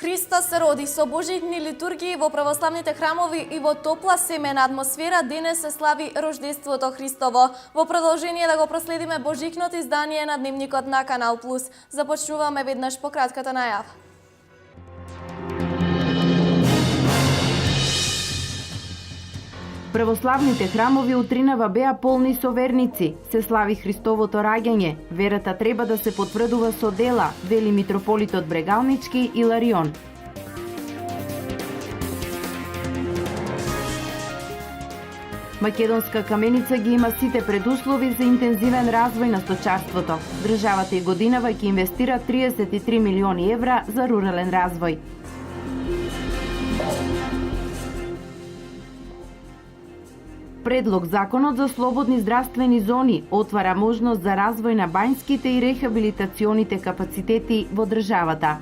Христос се роди со божитни литургии во православните храмови и во топла семена атмосфера денес се слави рождеството Христово. Во продолжение да го проследиме божикното издание на Дневникот на Канал Плюс. Започнуваме веднаш по кратката најава. Православните храмови утринава беа полни со верници. Се слави Христовото раѓање. Верата треба да се потврдува со дела, вели митрополитот Брегалнички Иларион. Македонска каменица ги има сите предуслови за интензивен развој на сточарството. Државата и годинава ќе инвестира 33 милиони евра за рурален развој. Предлог законот за слободни здравствени зони отвара можност за развој на бањските и рехабилитационите капацитети во државата.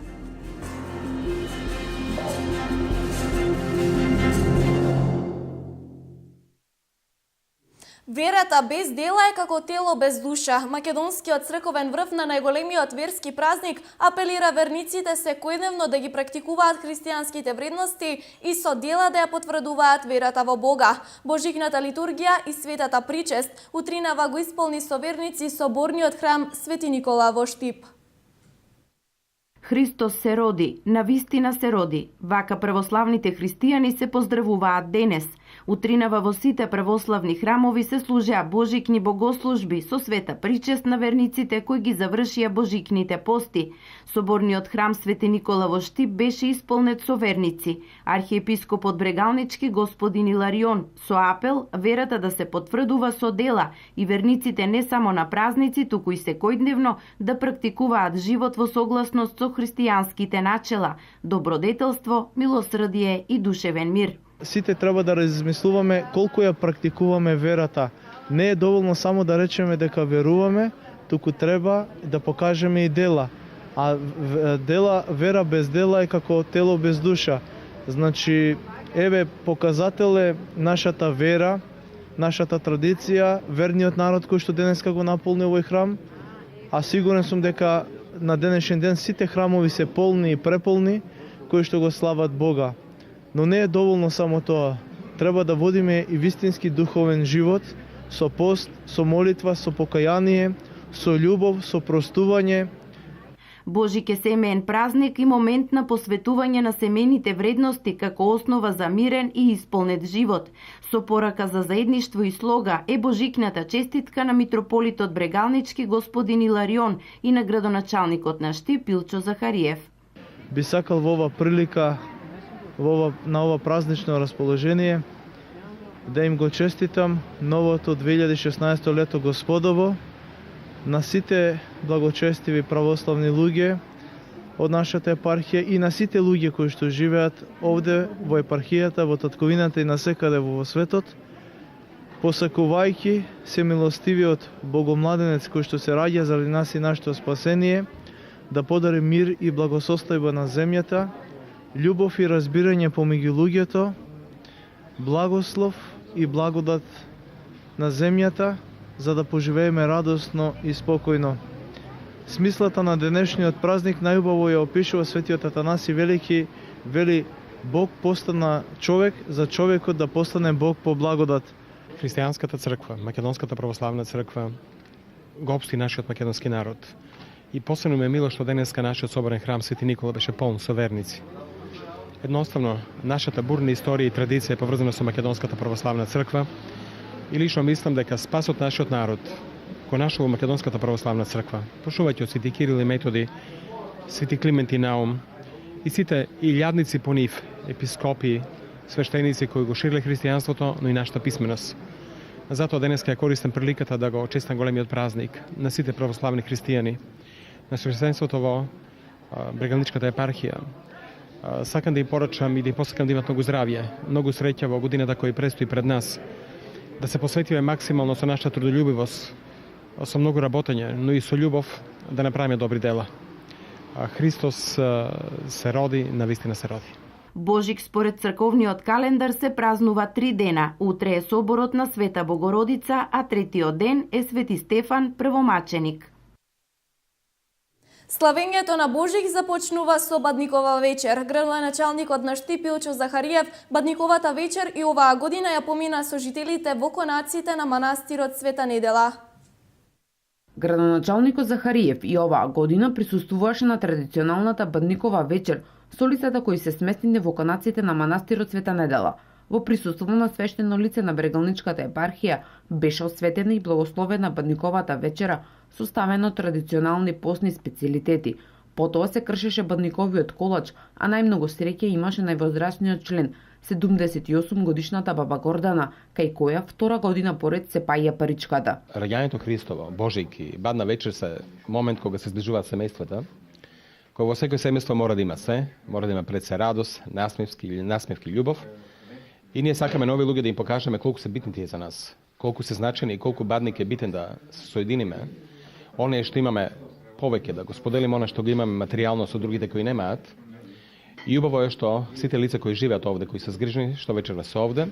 Верата без дела е како тело без душа. Македонскиот црковен врв на најголемиот верски празник апелира верниците секојдневно да ги практикуваат христијанските вредности и со дела да ја потврдуваат верата во Бога. Божикната литургија и светата причест утринава го исполни со верници соборниот храм Свети Никола во Штип. Христос се роди, навистина се роди. Вака православните христијани се поздравуваат денес. Утринава во сите православни храмови се служеа божикни богослужби со света причест на верниците кои ги завршија божикните пости. Соборниот храм Свети Никола во Штип беше исполнет со верници. Архиепископот Брегалнички господин Иларион со апел верата да се потврдува со дела и верниците не само на празници, туку и секојдневно да практикуваат живот во согласност со христијанските начела, добродетелство, милосрдие и душевен мир. Сите треба да размислуваме колку ја практикуваме верата. Не е доволно само да речеме дека веруваме, туку треба да покажеме и дела. А вера без дела е како тело без душа. Значи, еве показател е нашата вера, нашата традиција, верниот народ кој што денеска го наполни овој храм, а сигурен сум дека на денешен ден сите храмови се полни и преполни кои што го слават Бога. Но не е доволно само тоа. Треба да водиме и вистински духовен живот, со пост, со молитва, со покаяние, со љубов, со простување. Божик е семеен празник и момент на посветување на семените вредности како основа за мирен и исполнет живот. Со порака за заедништво и слога е божикната честитка на митрополитот Брегалнички господин Иларион и на градоначалникот на Штип Илчо Захариев. Би сакал во ова прилика на ова празнично расположение да им го честитам новото 2016 лето Господово на сите благочестиви православни луѓе од нашата епархија и на сите луѓе кои што живеат овде во епархијата, во татковината и насекаде во светот, посакувајќи се милостивиот Богомладенец кој што се раѓа заради нас и нашето спасение, да подари мир и благосостојба на земјата, љубов и разбирање помеѓу луѓето, благослов и благодат на земјата, за да поживееме радосно и спокојно. Смислата на денешниот празник најубаво ја опишува светиот Атанаси Велики, вели Бог постана човек за човекот да постане Бог по благодат. Христијанската црква, Македонската православна црква, го опсти нашиот македонски народ. И посебно ме мило што денеска нашиот соборен храм Свети Никола беше полн со верници. Едноставно, нашата бурна историја и традиција е поврзана со Македонската православна црква и лично мислам дека спасот нашиот народ кој нашол во Македонската православна црква, почнувајќи од Свети Кирил и Методи, Свети Климент и Наум и сите илјадници по нив, епископи, свештеници кои го шириле христијанството, но и нашата писменост. Затоа денеска ја користам приликата да го честитам големиот празник на сите православни христијани, на свештенството во Брегалничката епархија. Сакам да им порачам и да им посакам да имат многу здравје, многу среќа во годината која предстои пред нас, да се посветиме максимално со нашата трудолюбивост, со многу работење, но и со љубов да направиме добри дела. Христос се роди, навистина се роди. Божик според црковниот календар се празнува 3 дена. Утре е соборот на Света Богородица, а третиот ден е Свети Стефан Првомаченик. Славењето на Божик започнува со Бадникова вечер. Градоначалникот на Штип Илчо Захариев Бадниковата вечер и оваа година ја помина со жителите во конаците на манастирот Света Недела. Градоначалникот Захариев и оваа година присуствуваше на традиционалната Бадникова вечер со лицата кои се сместени во конаците на манастирот Света Недела. Во присуство на свештено лице на Брегалничката епархија беше осветена и благословена Бадниковата вечера составена од традиционални постни специјалитети. Потоа се кршеше Бадниковиот колач, а најмногу среќа имаше највозрастниот член, 78 годишната баба Гордана, кај која втора година поред се паја паричката. Раѓањето Христово, Божик и Бадна вечер се момент кога се зближуваат семејствата, кога во секој семејство мора да има се, мора да има пред се радост, насмевки љубов. И ние сакаме нови луѓе да им покажеме колку се битни тие за нас, колку се значени и колку Бадник е битен да се соединиме. Оние што имаме повеќе да го споделиме она што го имаме материјално со другите кои немаат. И убаво е што сите лица кои живеат овде, кои се згрижени што вечерва се овде,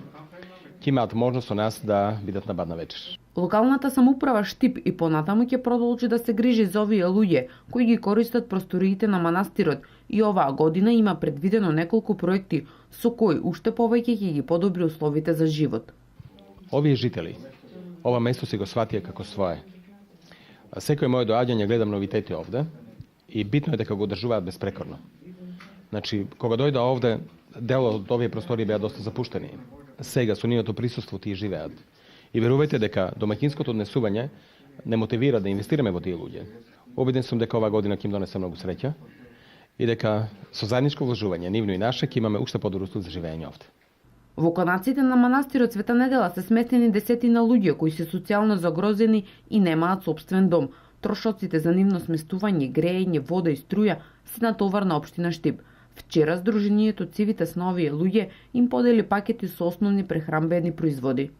ќе имаат можност со нас да бидат на Бадна вечер. Локалната самоуправа Штип и понатаму ќе продолжи да се грижи за овие луѓе кои ги користат просториите на манастирот и оваа година има предвидено неколку проекти со кои уште повеќе ќе ги подобри условите за живот. Овие жители, ова место си го сватија како свое. Секој моје доаѓање гледам новитети овде и битно е дека го одржуваат безпрекорно. Значи, кога дојда овде, дел од овие простори беа доста запуштени. Сега со нивното присуство тие живеат. И верувајте дека домаќинското однесување не мотивира да инвестираме во тие луѓе. Обиден сум дека оваа година ќе им донесе многу среќа и дека со заедничко вложување, нивно и наше, ќе имаме уште подобар услов за живење овде. Во конаците на манастирот Света Недела се сместени десетина луѓе кои се социјално загрозени и немаат сопствен дом. Трошоците за нивно сместување, грејење, вода и струја се натовар на општина Штип. Вчера Сдруженијето Цивитас на овие луѓе им подели пакети со основни прехранбени производи.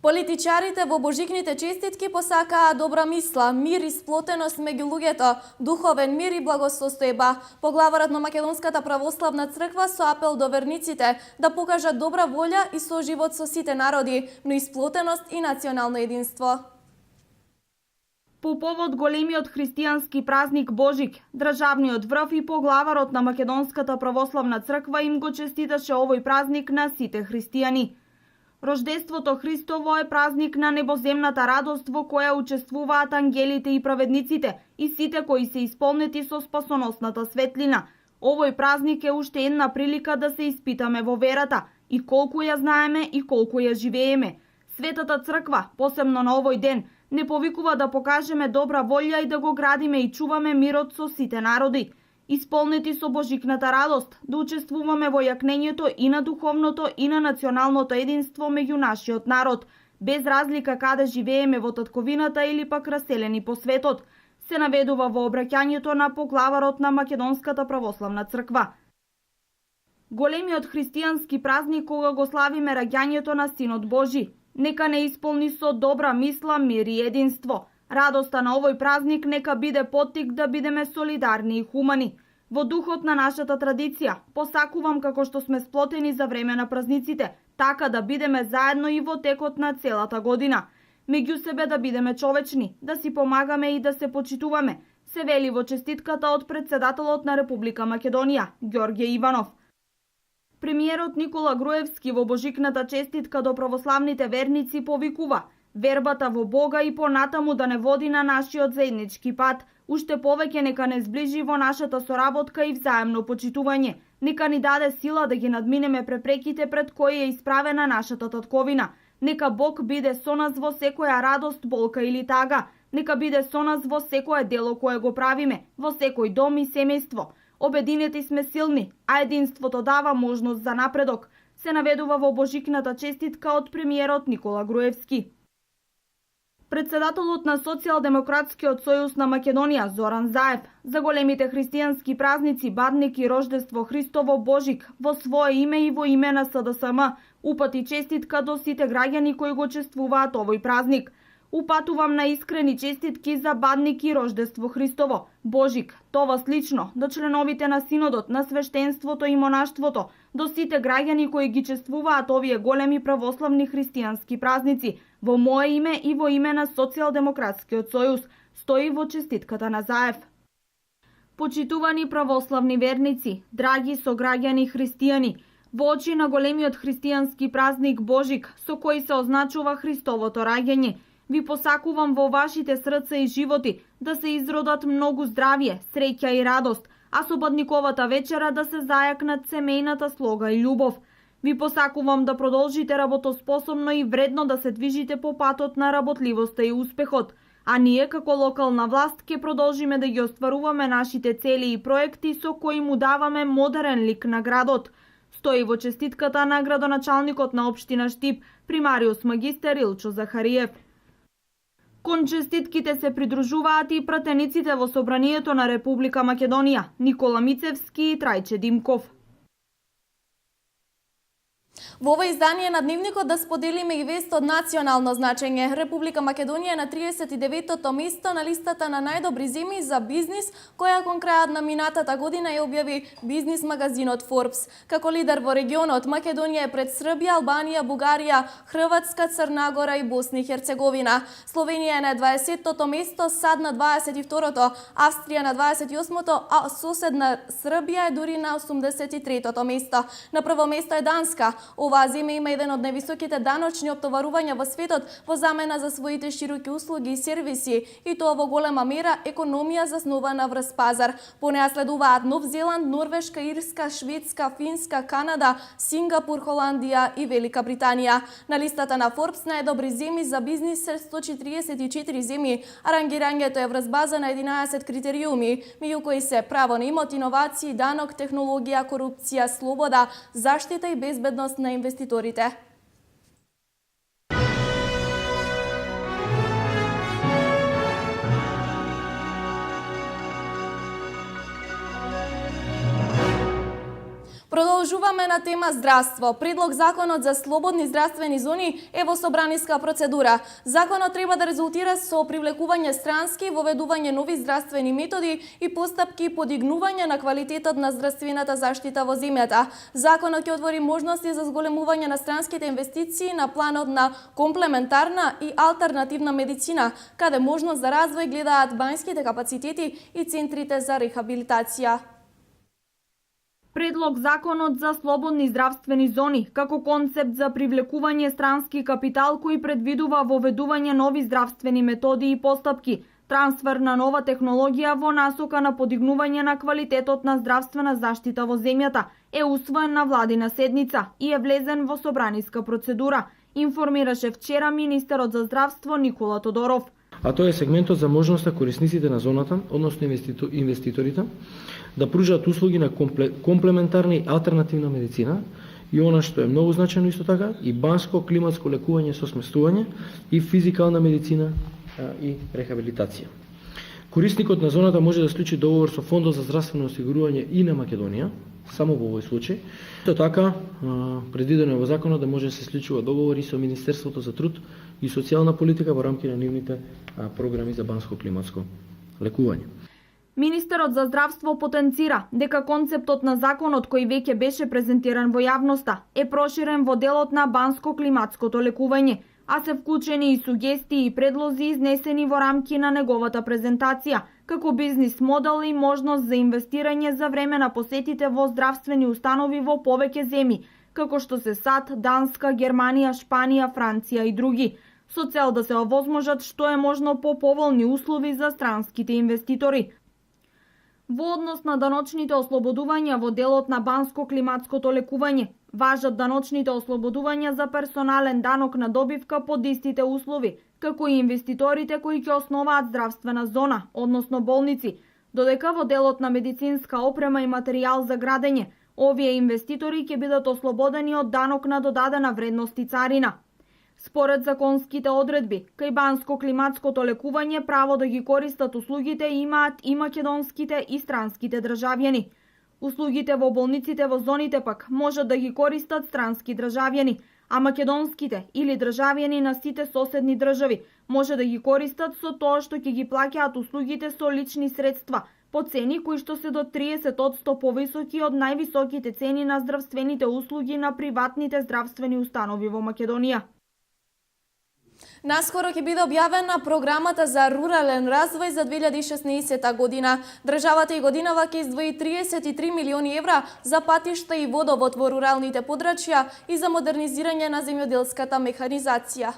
Политичарите во божикните честитки посакаа добра мисла, мир и сплотеност меѓу луѓето, духовен мир и благосостојба. Поглаварот на Македонската православна црква со апел до верниците да покажат добра волја и соживот со сите народи, но и сплотеност и национално единство. По повод големиот христијански празник Божик, државниот врв и поглаварот на Македонската православна црква им го честиташе овој празник на сите христијани. Рождеството Христово е празник на небоземната радост во која учествуваат ангелите и праведниците и сите кои се исполнети со спасоносната светлина. Овој празник е уште една прилика да се испитаме во верата и колку ја знаеме и колку ја живееме. Светата црква, посебно на овој ден, не повикува да покажеме добра волја и да го градиме и чуваме мирот со сите народи. Исполнети со божикната радост, да учествуваме во јакнењето и на духовното и на националното единство меѓу нашиот народ, без разлика каде живееме во татковината или пак раселени по светот, се наведува во обраќањето на поглаварот на Македонската православна црква. Големиот христијански празник кога го славиме раѓањето на Синот Божи, нека не исполни со добра мисла, мир и единство. Радоста на овој празник нека биде поттик да бидеме солидарни и хумани. Во духот на нашата традиција, посакувам како што сме сплотени за време на празниците, така да бидеме заедно и во текот на целата година. Меѓу себе да бидеме човечни, да си помагаме и да се почитуваме, се вели во честитката од председателот на Република Македонија, Ѓорѓе Иванов. Премиерот Никола Груевски во божикната честитка до православните верници повикува вербата во Бога и понатаму да не води на нашиот заеднички пат, уште повеќе нека не зближи во нашата соработка и взаемно почитување. Нека ни даде сила да ги надминеме препреките пред кои е исправена нашата татковина. Нека Бог биде со нас во секоја радост, болка или тага. Нека биде со нас во секое дело кое го правиме, во секој дом и семејство. Обединети сме силни, а единството дава можност за напредок, се наведува во божикната честитка од премиерот Никола Груевски. Председателот на Социјалдемократскиот сојуз на Македонија Зоран Заев за големите христијански празници Бадник и Рождество Христово Божик во свое име и во име на СДСМ упати честитка до сите граѓани кои го чествуваат овој празник. Упатувам на искрени честитки за Бадник и Рождество Христово Божик, това слично до членовите на Синодот, на свештенството и монаштвото, до сите граѓани кои ги чествуваат овие големи православни христијански празници, во мое име и во име на Социјалдемократскиот сојуз, стои во честитката на Заев. Почитувани православни верници, драги сограѓани христијани, во очи на големиот христијански празник Божик, со кој се означува Христовото раѓање, ви посакувам во вашите срца и животи да се изродат многу здравје, среќа и радост, а со бадниковата вечера да се зајакнат семејната слога и љубов. Ви посакувам да продолжите работоспособно и вредно да се движите по патот на работливоста и успехот, а ние како локална власт ќе продолжиме да ги остваруваме нашите цели и проекти со кои му даваме модерен лик на градот. Стои во честитката на градоначалникот на општина Штип, примариус магистер Илчо Захариев. Кон честитките се придружуваат и пратениците во Собранието на Република Македонија, Никола Мицевски и Трајче Димков. Во ова издание на Дневникот да споделиме и вест од национално значење. Република Македонија на 39-тото место на листата на најдобри земји за бизнис, која кон крајот на минатата година ја објави бизнис магазинот Forbes. Како лидер во регионот, Македонија е пред Србија, Албанија, Бугарија, Хрватска, Црна Гора и Босна и Херцеговина. Словенија е на 20-тото место, САД на 22-то, Австрија на 28-то, а соседна Србија е дури на 83-тото место. На прво место е Данска. Оваа земја има еден од највисоките даночни оптоварувања во светот во замена за своите широки услуги и сервиси, и тоа во голема мера економија заснована врз пазар. По неа следуваат Нов Зеланд, Норвешка, Ирска, Шведска, Финска, Канада, Сингапур, Холандија и Велика Британија. На листата на Forbes најдобри земји за бизнис се 144 земји, а рангирањето е врз база на 11 критериуми, меѓу кои се право на имот, иновации, данок, технологија, корупција, слобода, заштита и безбедност на инвеститорите. Продолжуваме на тема здравство. Предлог законот за слободни здравствени зони е во собраниска процедура. Законот треба да резултира со привлекување странски, воведување нови здравствени методи и постапки подигнување на квалитетот на здравствената заштита во земјата. Законот ќе отвори можности за зголемување на странските инвестиции на планот на комплементарна и алтернативна медицина, каде можност за развој гледаат банјските капацитети и центрите за рехабилитација. Предлог законот за слободни здравствени зони како концепт за привлекување странски капитал кој предвидува воведување нови здравствени методи и постапки, трансфер на нова технологија во насока на подигнување на квалитетот на здравствена заштита во земјата е усвоен на владина седница и е влезен во собраниска процедура, информираше вчера министерот за здравство Никола Тодоров. А тоа е сегментот за можноста корисниците на зоната, односно инвеститорите, да пружат услуги на комплементарна и алтернативна медицина и она што е многу значајно исто така, и банско-климатско лекување со сместување и физикална медицина и рехабилитација. Корисникот на зоната може да склучи договор со Фондот за здравствено осигурување и на Македонија, само во овој случај. Исто така, предвидено е во законот да може да се склучува договори со Министерството за труд и социјална политика во рамки на нивните програми за банско-климатско лекување. Министерот за здравство потенцира дека концептот на законот кој веќе беше презентиран во јавноста е проширен во делот на банско-климатското лекување, а се вклучени и сугестии и предлози изнесени во рамки на неговата презентација, како бизнис модел и можност за инвестирање за време на посетите во здравствени установи во повеќе земји, како што се САД, Данска, Германија, Шпанија, Франција и други, со цел да се овозможат што е можно по поволни услови за странските инвеститори. Во однос на даночните ослободувања во делот на банско-климатското лекување, важат даночните ослободувања за персонален данок на добивка под истите услови, како и инвеститорите кои ќе основаат здравствена зона, односно болници, додека во делот на медицинска опрема и материјал за градење, овие инвеститори ќе бидат ослободени од данок на додадена вредност и царина. Според законските одредби, кај банско-климатското лекување право да ги користат услугите имаат и македонските и странските државјани. Услугите во болниците во зоните пак можат да ги користат странски државјани, а македонските или државјани на сите соседни држави може да ги користат со тоа што ќе ги плаќаат услугите со лични средства, по цени кои што се до 30% повисоки од највисоките цени на здравствените услуги на приватните здравствени установи во Македонија. Наскоро ќе биде објавена програмата за рурален развој за 2016 година. Државата и годинава ќе издвои 33 милиони евра за патишта и водовод во руралните подрачја и за модернизирање на земјоделската механизација.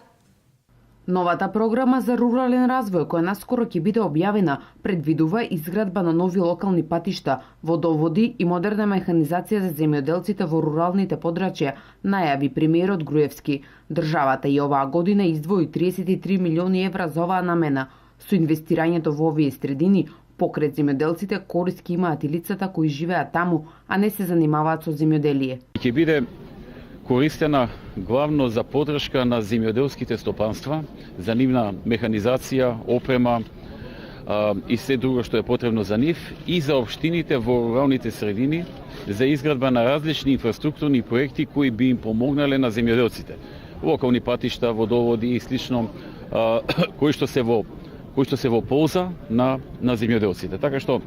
Новата програма за рурален развој, која наскоро ќе биде објавена, предвидува изградба на нови локални патишта, водоводи и модерна механизација за земјоделците во руралните подрачја, најави премиерот Груевски. Државата и оваа година издвои 33 милиони евра за оваа намена. Со инвестирањето во овие средини, покрај земјоделците корист имаат и лицата кои живеат таму, а не се занимаваат со земјоделие. Ќе биде користена главно за поддршка на земјоделските стопанства, за нивна механизација, опрема и се друго што е потребно за нив, и за општините во руралните средини за изградба на различни инфраструктурни проекти кои би им помогнале на земјоделците. Локални патишта, водоводи и слично кои што се во полза на земјоделците. Така што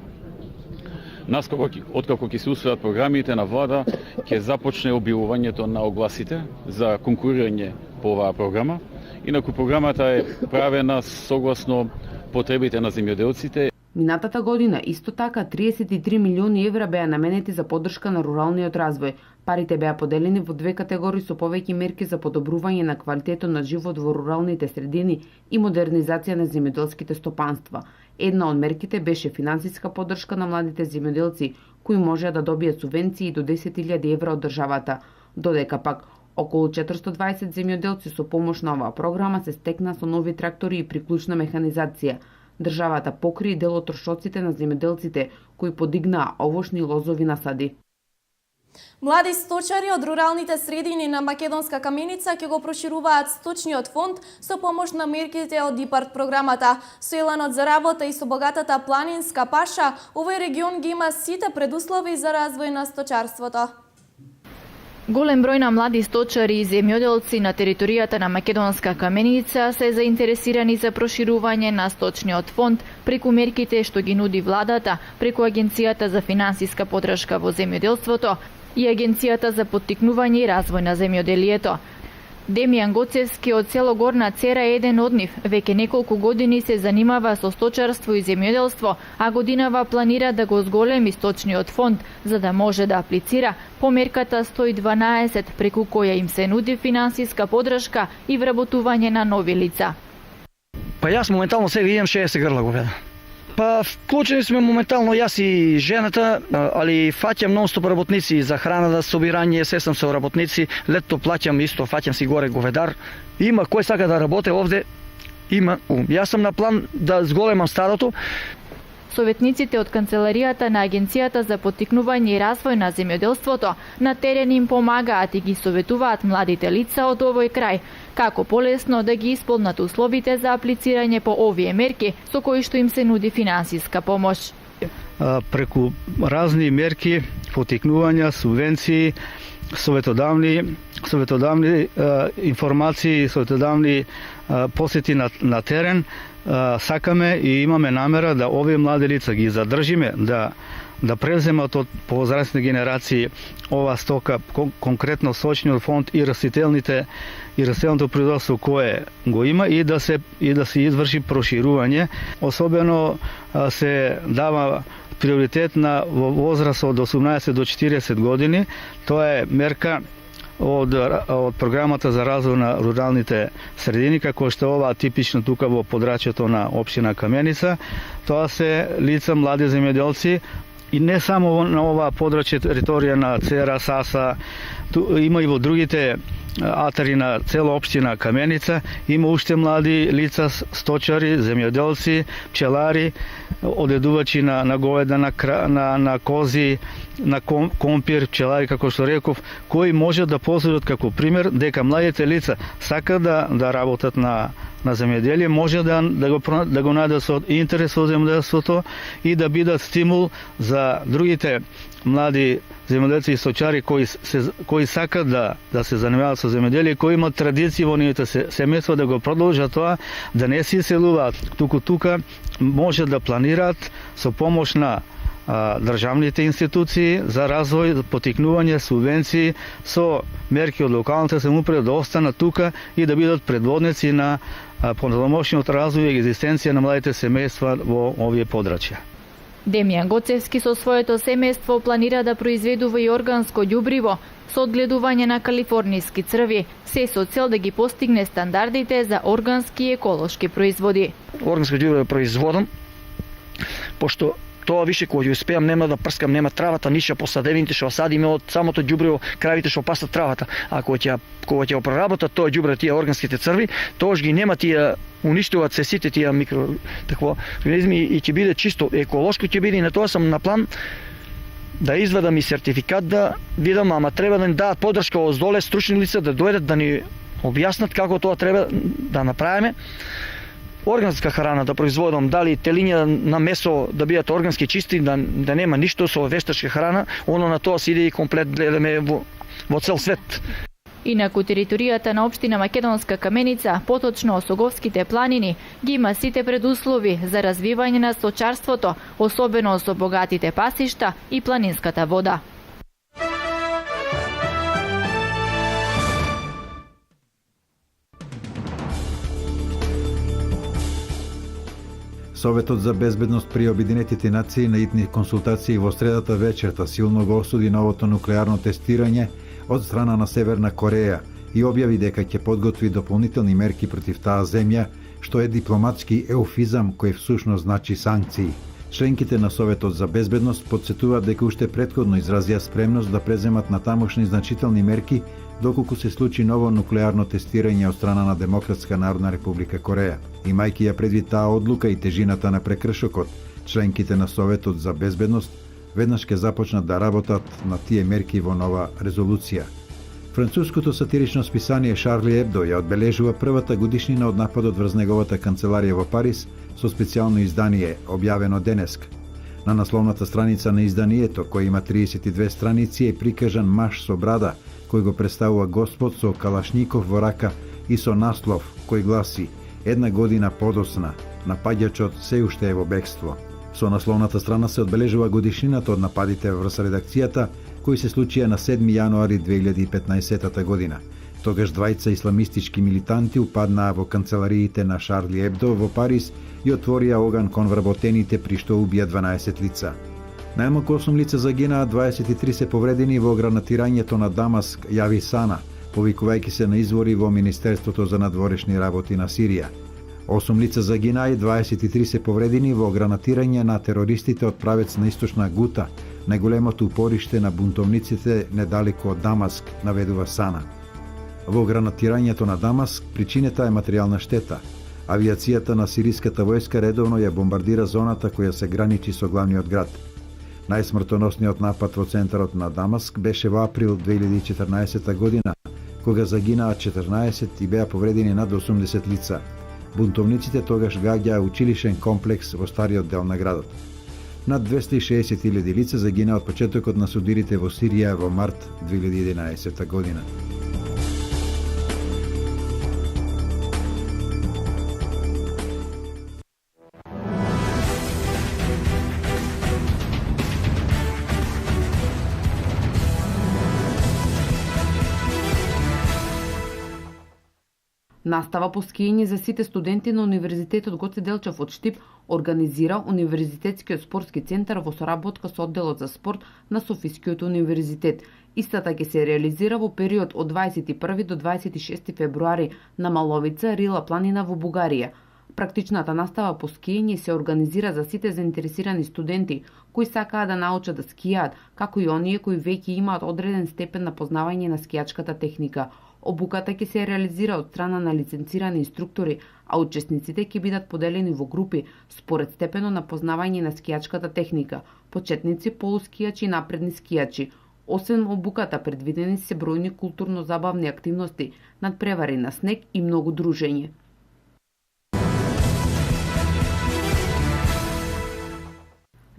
наскоро, откако ќе се усвојат програмите на влада, ќе започне објавувањето на огласите за конкурирање по оваа програма. Инаку програмата е правена согласно потребите на земјоделците. Минатата година исто така 33 милиони евра беа наменети за поддршка на руралниот развој. Парите беа поделени во две категории со повеќе мерки за подобрување на квалитетот на живот во руралните средини и модернизација на земјоделските стопанства. Една од мерките беше финансиска поддршка на младите земјоделци, кои можеа да добијат субвенции до 10.000 евра од државата, додека пак околу 420 земјоделци со помош на оваа програма се стекна со нови трактори и приклучна механизација. Државата покри дел од трошоците на земјоделците кои подигнаа овошни лозови насади. Млади сточари од руралните средини на Македонска Каменица ќе го прошируваат сточниот фонд со помош на мерките од ИПАРТ програмата. Со еланот за работа и со богатата планинска паша, овој регион ги има сите предуслови за развој на сточарството. Голем број на млади сточари и земјоделци на територијата на Македонска Каменица се заинтересирани за проширување на сточниот фонд преку мерките што ги нуди владата, преку Агенцијата за финансиска поддршка во земјоделството и Агенцијата за поттикнување и развој на земјоделието. Демјан Гоцевски од село Горна Цера е еден од нив. Веќе неколку години се занимава со сточарство и земјоделство, а годинава планира да го зголеми сточниот фонд, за да може да аплицира по мерката 112, преку која им се нуди финансиска поддршка и вработување на нови лица. Па јас моментално сега имам 60 грла говеда. Па вклучени сме моментално јас и жената, али фаќам нон-стоп работници за храна, за собирање, се сам со работници, лето плаќам исто, фаќам си горе говедар. Има кој сака да работи овде, има. Јас сум на план да зголемам старото. Советниците од канцеларијата на Агенцијата за поттикнување и развој на земјоделството на терен им помагаат и ги советуваат младите лица од овој крај како полесно да ги исполнат условите за аплицирање по овие мерки со кои што им се нуди финансиска помош. Преку разни мерки, поттикнувања, субвенции, советодавни информации, советодавни посети на терен, сакаме и имаме намера да овие млади лица ги задржиме, да преземат од повозрастни генерации ова стока, конкретно сточниот фонд и растителното производство кое го има и да се изврши проширување. Особено се дава приоритет на возраст од 18 до 40 години. Тоа е мерка од програмата за развој на руралните средини, како што ова типично тука во подрачјето на општина Каменица. Тоа се лица млади земјоделци и не само на ова подрачје територија на Цера, Саса, има и во другите атари на цела општина Каменица, има уште млади лица, сточари, земјоделци, пчелари, одедувачи на говеда, на кози, на компир, пчелари, како што реков, кои може да послужат како пример дека младите лица сакаат да работат на земјоделие, може да го најдат со интерес во земјоделството и да бидат стимул за другите млади земјоделци и сточари кои сакаат да се занимаваат со земјоделие, кои имаат традиција во нивните семејства, да го продолжат тоа, да не се иселуваат, туку тука може да планираат со помош на државните институции за развој, потикнување, субвенции со мерки од локалните самоуправи да останат тука и да бидат предводници на понатамошниот развој и екзистенција на младите семејства во овие подрачја. Демјан Гоцевски со своето семејство планира да произведува и органско ѓубриво со одгледување на калифорниски црви, се со цел да ги постигне стандардите за органски и еколошки производи. Органско ѓубриво производам, пошто тоа више кога ќе успеам нема да прскам, нема травата, ниша посадевините што садиме од самото ѓубриво, кравите што пасат травата. А кога ќе проработат тоа ѓубриво, тие органските црви, тогаш ги нема тие, уништуваат се сите тие микроорганизми и ќе биде чисто еколошко, ќе биде и на тоа сам на план да извадам и сертификат да видам, ама треба да ни дадат поддршка оздоле стручни лица да дојдат да ни објаснат како тоа треба да направиме. Органска храна да производам, дали телиња на месо да бидат органски чисти, да нема ништо со вештачка храна, оно на тоа се иде и комплет гледаме во цел свет. Инаку територијата на општина Македонска Каменица, поточно Осоговските планини, ги има сите предуслови за развивање на сточарството, особено со богатите пасишта и планинската вода. Советот за безбедност при Обединетите нации на итни консултации во средата вечерта силно го осуди новото нуклеарно тестирање од страна на Северна Кореја и објави дека ќе подготви дополнителни мерки против таа земја, што е дипломатски еуфизам кој всушност значи санкции. Членките на Советот за безбедност подсетуваат дека уште претходно изразија спремност да преземат натамошни значителни мерки доколку се случи ново нуклеарно тестирање од страна на Демократска народна република Кореја. Имајќи ја предвид таа одлука и тежината на прекршокот, членките на Советот за безбедност веднаш ќе започнат да работат на тие мерки во нова резолуција. Француското сатирично списание Шарли Ебдо ја одбележува првата годишнина од нападот врз неговата канцеларија во Париз со специјално издание, објавено денеска. На насловната страница на изданието, кој има 32 страници, е прикажан маж со брада, кој го представува Господ со калашников во рака и со наслов кој гласи «Една година подосна, напаѓачот се уште е во бегство». Со насловната страна се одбележува годишнината од нападите врз редакцијата, кои се случија на 7 јануари 2015 година. Тогаш двајца исламистички милитанти упаднаа во канцелариите на Шарли Ебдо во Париз и отворија оган кон вработените, при што убија 12 лица. Најмалку 8 лица загинаа, 23 се повредени во гранатирањето на Дамаск, јави Сана, повикувајќи се на извори во Министерството за надворешни работи на Сирија. 8 лица загинаа и 23 се повредени во гранатирање на терористите од правец на Источна Гута, најголемото упориште на бунтовниците недалеку од Дамаск, наведува Сана. Во гранатирањето на Дамаск причината е материјална штета. Авиацијата на сириската војска редовно ја бомбардира зоната која се граничи со главниот град. Најсмртоносниот напад во центарот на Дамаск беше во април 2014 година, кога загинаа 14 и беа повредени над 80 лица. Бунтовниците тогаш гаѓаа училишен комплекс во стариот дел на градот. Над 260.000 лица загинаа од почетокот на судирите во Сирија во март 2011 година. Настава по скијање за сите студенти на Универзитетот Гоце Делчев од Штип организира Универзитетскиот спортски центар во соработка со одделот за спорт на Софискиот универзитет. Истата ќе се реализира во период од 21 до 26 февруари на Маловица, Рила планина во Бугарија. Практичната настава по скијање се организира за сите заинтересирани студенти кои сакаат да научат да скијаат, како и оние кои веќе имаат одреден степен на познавање на скијачката техника. Обуката ќе се реализира од страна на лиценцирани инструктори, а учесниците ќе бидат поделени во групи според степено на познавање на скијачката техника, почетници, полускијачи и напредни скијачи. Освен обуката, предвидени се бројни културно-забавни активности, надпревари на снег и многу дружење.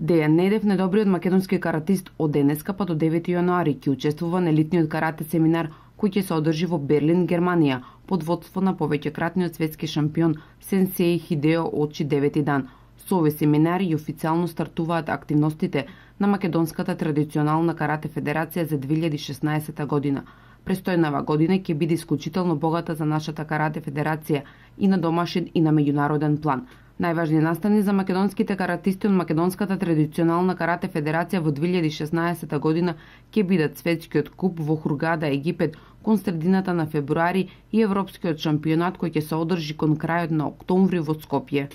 Дејан Недев, недобриот македонски каратист, од денеска па до 9 јануари ќе учествува на елитниот карате семинар кој ќе се одржи во Берлин, Германија, под водство на повеќекратниот светски шампион Сенсеј Хидео Очи 9 дан. Со овие семинари и официјално стартуваат активностите на Македонската традиционална карате федерација за 2016 година. Престојнава година ќе биде исклучително богата за нашата карате федерација и на домашен и на меѓународен план. Најважни настани за македонските каратисти од Македонската традиционална карате федерација во 2016 година ќе бидат светскиот куп во Хургада, Египет, кон средината на февруари и европскиот шампионат кој ќе се одржи кон крајот на октомври во Скопје.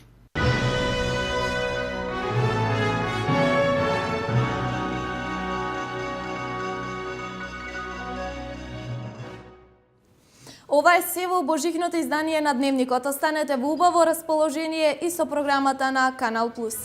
Ова е се во божихното издание на Дневникот. Останете во убаво расположение и со програмата на Канал Плюс.